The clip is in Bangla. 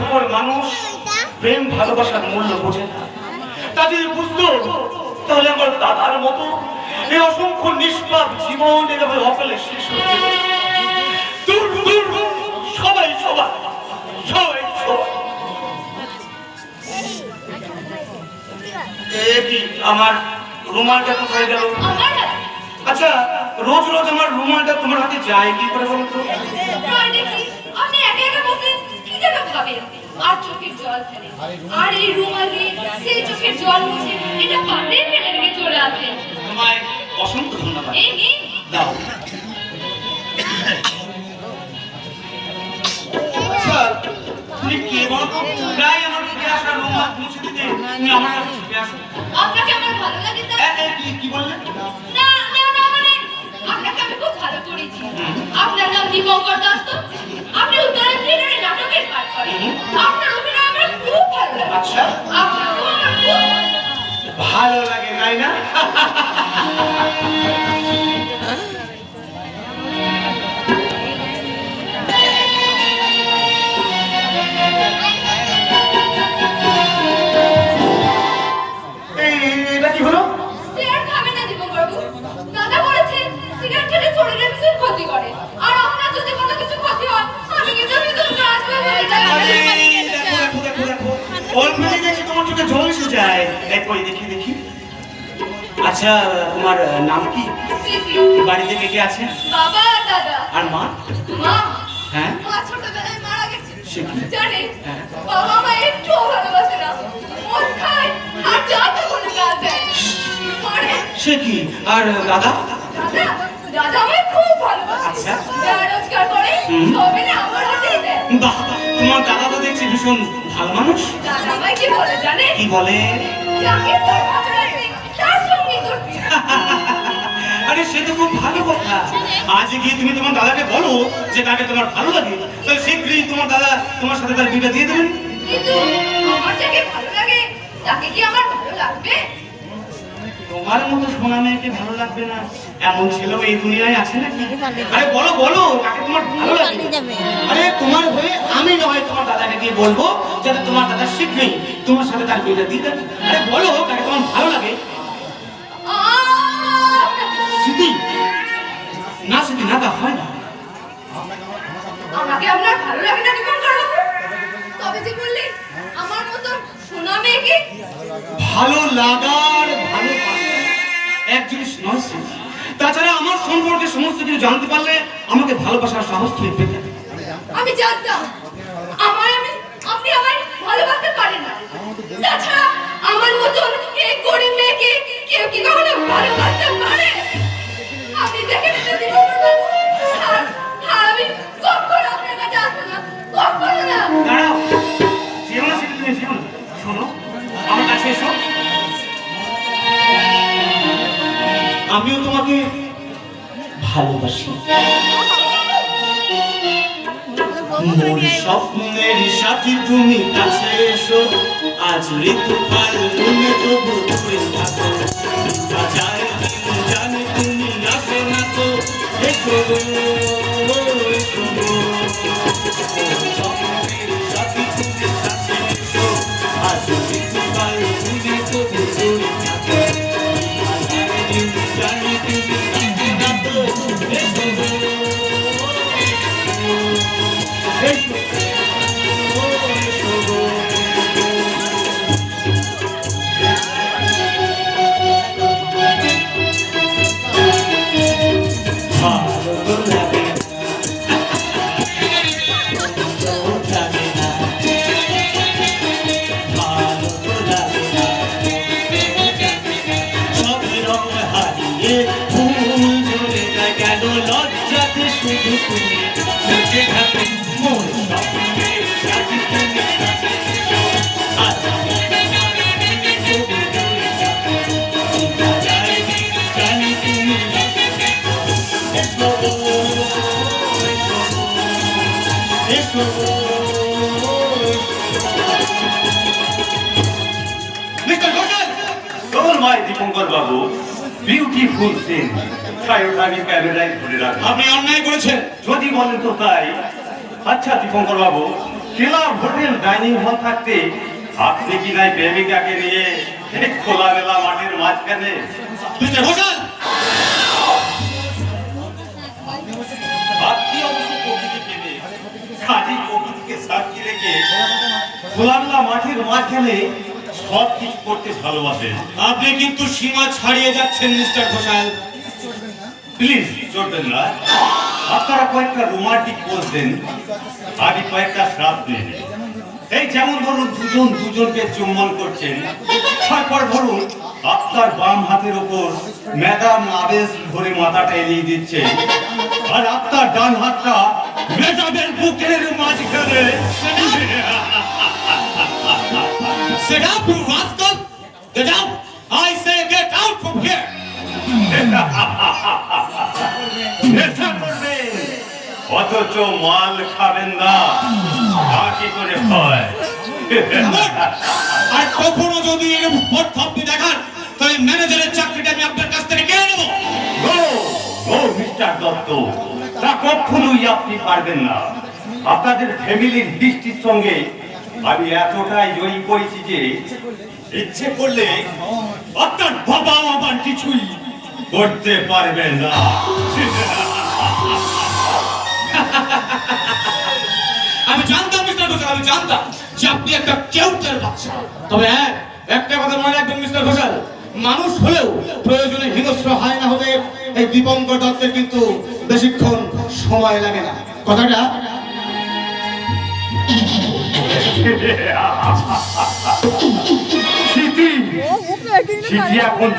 স্বার্থপর মানুষ প্রেম ভালোবাসার মূল্য বোঝে না। তা যদি বুঝতো তাহলে আমার দাদার মতো এই অসংখ্য নিষ্পাপ জীবন এভাবে অকালে শেষ হচ্ছে। দূর দূর সবাই সবাই সবাই সবাই। কি আমার রুমালটা কোথায় গেল? আচ্ছা, রোজ রোজ আমার রুমালটা তোমার হাতে যায় কি করে বলো তো? আপনি একা একা বসে কি যেন ভাবেন আর চোখের জল ফেলে, আর এই রুমাল দিয়ে সেই চোখের জল মুছে এটা পাশে ফেলে রেখে চলে আসে। তোমায় অসংখ্য ধন্যবাদ। এই নিন দাও। আচ্ছা, তুমি কে বলো তো? প্রায় আমার ফিরে আসার রুমাল মুছে দিতে তুমি আমার কাছে ছুটে আসো। আপনাকে আমার ভালো লাগে তাই? কি বললে? না না না, মানে আপনাকে আমি খুব ভালো করেছি। আপনার নাম দীপঙ্কর দাস তো? আপনি উত্তরের থিয়েটারে নাটকের পাঠ করেন। আপনার অভিনয় আমার খুব ভালো লাগে। আচ্ছা, আপনাকেও আমার খুব ভালো লাগে তাই না? এটা কি হলো? সিগারেট খাবেন না দীপঙ্কর বাবু। দাদা বলেছেন সিগারেট খেলে শরীরের ভীষণ ক্ষতি করে, আর আপনার যদি কোনো কিছু ক্ষতি হয় আমি কিন্তু ভীষণ কাজ করবো। দেখো দেখো দেখো, অলরেডি দেখি তোমার চোখে জল এসে যায়। দেখো দেখি দেখি। আচ্ছা, তোমার নাম কি? বাড়িতে কে কে আছে? বাবা আর দাদা। আর মা? মা? হ্যাঁ, মা ছোটবেলায় মারা গেছে। সে কি? জানেন, হ্যাঁ। বাবা মা একটুও ভালোবাসে না। মদ খায় আর যাতে করে কাজ দেয়। মানে সে কি? আর দাদা? দাদা, দাদা আমায় খুব ভালোবাসে। আচ্ছা। যা রোজগার করে তবে না আমার হাতেই দেয়। বাহ, তোমার দাদা তো দেখছি ভীষণ ভালো মানুষ। দাদা আমায় কি বলে জানেন? কি বলে? যাকে তোর ভালো লাগবে তার সঙ্গেই করবি। আরে সে তো খুব ভালো কথা। আজ গিয়ে তুমি তোমার দাদাকে বলো যে তাকে তোমার ভালো লাগে, তাহলে শীঘ্রই তোমার দাদা তোমার সাথে তার বিয়েটা দিয়ে দেবেন। কিন্তু আমার যাকে ভালো লাগে তাকে কি আমার ভালো লাগবে? তোমার মতো সোনা মেয়েকে ভালো লাগবে না এমন ছেলেও এই দুনিয়ায় আছে নাকি? আরে বলো বলো, তাকে তোমার ভালো লাগে। আরে তোমার হয়ে আমি নয় তোমার দাদাকে গিয়ে বলবো যাতে তোমার দাদা শীঘ্রই তোমার সাথে তার বিয়েটা দিয়ে দেন। আরে বলো তাকে তোমার ভালো লাগে। স্মৃতি না, স্মৃতি না, তা হয় না। আমাকে আপনার ভালো লাগে না দীপঙ্কর বাবু? তবে যে বললেন আমার মতো সোনা মেয়েকে ভালো লাগার ভালোবাসা এক জিনিস নয় স্মৃতি। তাছাড়া আমার সম্পর্কে সমস্ত কিছু জানতে পারলে আমাকে ভালোবাসার সাহস তুমি পেতে। আমি জানতাম আপনি আমায় ভালোবাসতে পারেন না। তাছাড়া আমার মতন এই গরিব মেয়েকে কেউ কি কখনো ভালোবাসতে পারে? আপনি দেখে নিতে দীপঙ্কর বাবু। আর আমি কখনো আপনার কাছে আসবো না, কখনো না। দাঁড়াও, যেও না স্মৃতি, তুমি যেও না। শোনো, আমার কাছে এসো। আমিও তোমাকে ভালোবাসি। মোর স্বপ্নের সাথী তুমি কাছে এসো, আজ ঋতুকাল তুমি তবু দূরে থাকো। হাজার দিন জানি তুমি আসো না তো, এসো গো, এসো গো। মোর স্বপ্নের সাথী তুমি কাছে এসো, আজ ঋতুকাল তুমি তবু দূরে থাকো। হাজার দিন জানি তুমি আসো না তো, এসো গো, এসো গো। লজ্জাতে শুধু তুমি বেঁচে থাকো। মোর স্বপ্নের সাথী তুমি কাছে এসো, আজ তুমি তবু দূরে থাকো। হাজার দিন জানি তুমি এসো গো, এসো গো, এসো গো। Mister Ghoshal, All my Dipankar Babu, beautiful thing. আমি ক্যামেরায় ধরে রাখ। আপনি অন্যায় করেছেন। যদি বলেন তো তাই। আচ্ছা দীপঙ্কর বাবু, ক্লাব হোটেল ডাইনিং হল থাকতে আপনি কি নাই প্রেমিকাকে নিয়ে এই খোলামেলা মাঠের মাঝখানে মিস্টার ঘোষাল, আপনি অবশ্য প্রকৃতি প্রেমে কাজী প্রকৃতিকে সাক্ষী রেখে খোলামেলা মাঠের মাঝখানে সব কিছু করতে ভালোবাসেন। আপনি কিন্তু সীমা ছাড়িয়ে যাচ্ছেন মিস্টার ঘোষাল। প্লিজ চলবেন না। আপনারা কয়েকটা রোমান্টিক পোজ দেন, আমি কয়েকটা শ্রাপ নেন। এই যেমন ধরুন দুজন দুজনকে চুম্বন করছেন, তারপর ধরুন আপনার বাম হাতের ওপর ম্যাডাম আবেশ ধরে মাথাটা এলিয়ে দিচ্ছেন, আর আপনার ডান হাতটা ম্যাডামের বুকের মাঝখানে। Sit up, you rascal! Get out! I say get out from here! নেশা করবেন অথচ মাল খাবেন না, তা কি করে হয়? আর কখনো যদি এরকম পথ দেখান তাহলে ম্যানেজারের চাকরিটা আমি আপনার কাছ থেকে কেড়ে নেবো। গো গো মিস্টার দত্ত, তা কখনোই আপনি পারবেন না। আপনাদের ফ্যামিলির দৃষ্টির সঙ্গে আমি এতটাই জয়ী করেছি যে ইচ্ছে করলে আপনার বাবা আমার কিছুই করতে পারবেন না। আমি জানতাম মিস্টার ঘোষাল, আমি জানতাম যে আপনি একটা কেউটের বাচ্চা। তবে হ্যাঁ, একটা কথা মনে রাখবেন মিস্টার ঘোষাল, মানুষ হলেও প্রয়োজনে হিংস্র হয় না হতে এই দীপঙ্কর দত্তের কিন্তু বেশিক্ষণ সময় লাগে না। কথাটা স্মৃতি স্মৃতি এখন